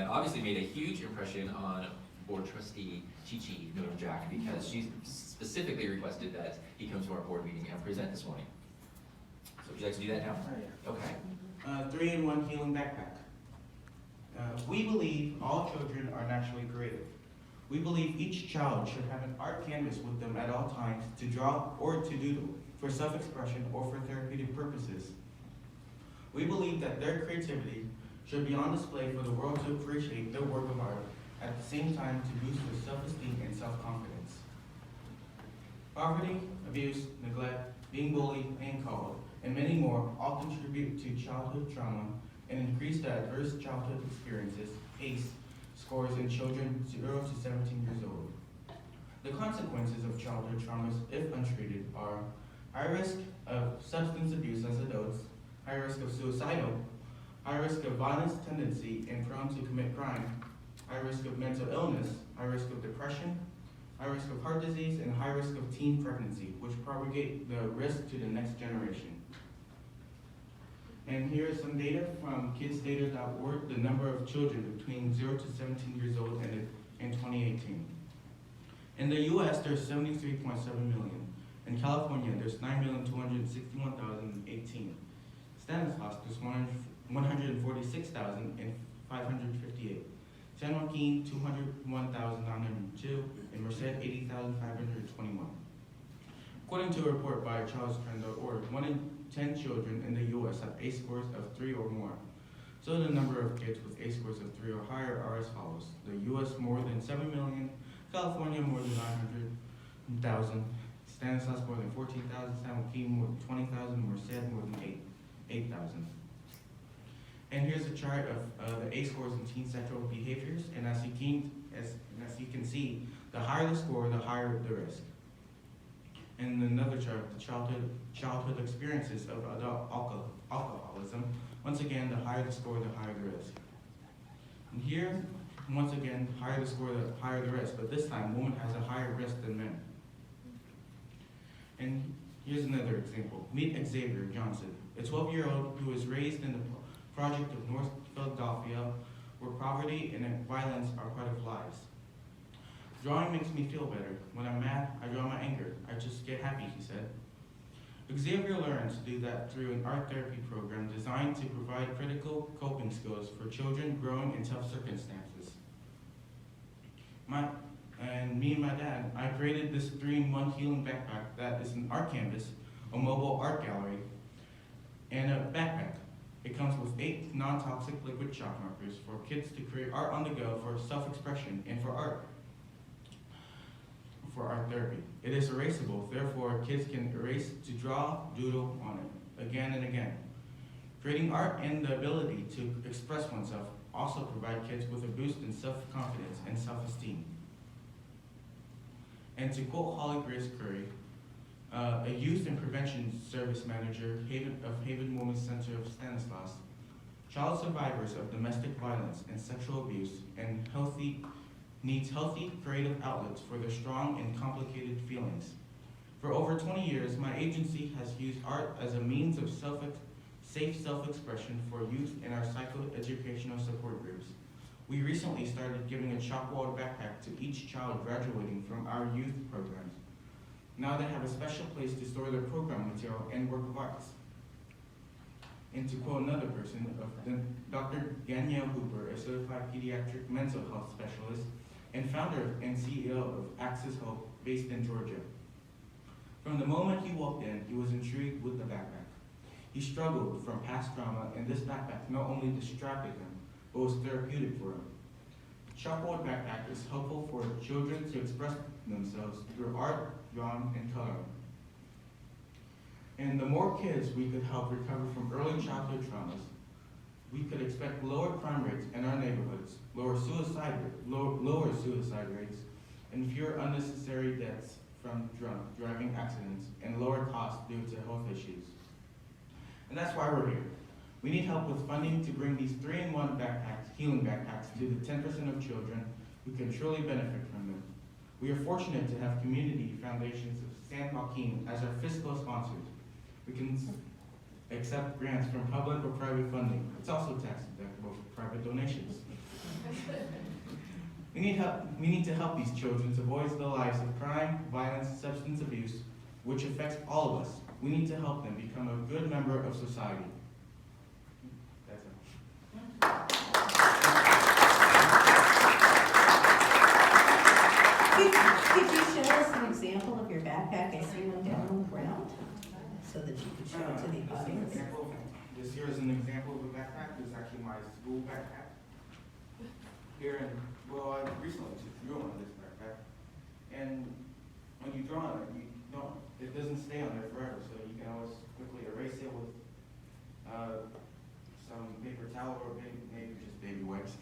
and obviously made a huge impression on board trustee Chi-Chi, known as Jack, because she specifically requested that he come to our board meeting and present this morning. So would you like to do that now? Oh, yeah. Okay. 3-in-1 healing backpack. We believe all children are naturally creative. We believe each child should have an art canvas with them at all times to draw or to doodle for self-expression or for therapeutic purposes. We believe that their creativity should be on display for the world to appreciate their work of art, at the same time to boost their self-esteem and self-confidence. Poverty, abuse, neglect, being bullied and called, and many more all contribute to childhood trauma and increase the adverse childhood experiences, ACE, scores in children 0 to 17 years old. The consequences of childhood traumas, if untreated, are high risk of substance abuse as adults, high risk of suicidal, high risk of violence tendency and prone to commit crime, high risk of mental illness, high risk of depression, high risk of heart disease, and high risk of teen pregnancy, which propagate the risk to the next generation. And here is some data from kidsdata.org, the number of children between 0 to 17 years old in 2018. In the US, there's 73.7 million. In California, there's 9,261,018. Stanislaus, there's 146,558. San Joaquin, 201,902. And Merced, 80,521. According to a report by childstrend.org, 1 in 10 children in the U.S. have ACE scores of 3 or more. So the number of kids with ACE scores of 3 or higher are as follows. The U.S. more than 7 million, California more than 900,000, Stanislaus more than 14,000, San Joaquin more than 20,000, Merced more than 8,000. And here's a chart of the ACE scores in teen sexual behaviors, and as you can see, the higher the score, the higher the risk. And another chart, the childhood experiences of adult alcoholism. Once again, the higher the score, the higher the risk. And here, once again, higher the score, the higher the risk, but this time, women has a higher risk than men. And here's another example. Meet Xavier Johnson, a 12-year-old who was raised in the project of North Philadelphia, where poverty and violence are part of lives. Drawing makes me feel better. When I'm mad, I draw my anger. I just get happy, he said. Xavier learned to do that through an art therapy program designed to provide critical coping skills for children growing in tough circumstances. Me and my dad, I created this 3-in-1 healing backpack that is an art canvas, a mobile art gallery, and a backpack. It comes with 8 non-toxic liquid chalk markers for kids to create art on the go for self-expression and for art therapy. It is erasable, therefore kids can erase to draw, doodle on it, again and again. Creating art and the ability to express oneself also provide kids with a boost in self-confidence and self-esteem. And to quote Holly Grace Curry, a youth and prevention service manager of Haven Women's Center of Stanislaus, child survivors of domestic violence and sexual abuse needs healthy, creative outlets for their strong and complicated feelings. For over 20 years, my agency has used art as a means of safe self-expression for youth in our psychoeducational support groups. We recently started giving a ChalkWild backpack to each child graduating from our youth programs. Now they have a special place to store their program material and work of arts. And to quote another person, Dr. Danielle Hooper, a certified pediatric mental health specialist and founder and CEO of Access Hope, based in Georgia. From the moment he walked in, he was intrigued with the backpack. He struggled from past trauma, and this backpack not only distracted him, but was therapeutic for him. ChalkWild backpack is helpful for children to express themselves through art, drawing, and coloring. And the more kids we could help recover from early childhood traumas, we could expect lower crime rates in our neighborhoods, lower suicide rates, and fewer unnecessary deaths from driving accidents, and lower costs due to health issues. And that's why we're here. We need help with funding to bring these 3-in-1 backpacks, healing backpacks, to the 10% of children who can truly benefit from them. We are fortunate to have community foundations of San Joaquin as our fiscal sponsors. We can accept grants from public or private funding. It's also tax deductible for private donations. We need to help these children to avoid the lives of crime, violence, substance abuse, which affects all of us. We need to help them become a good member of society. That's it. Could you show us an example of your backpack? I see one down on the ground, so that you could show it to the audience. This here is an example of a backpack. This is actually my school backpack. Here in, well, I recently just drew on this backpack. And when you draw on it, it doesn't stay on there forever, so you can always quickly erase it with some paper towel or maybe just baby wipes.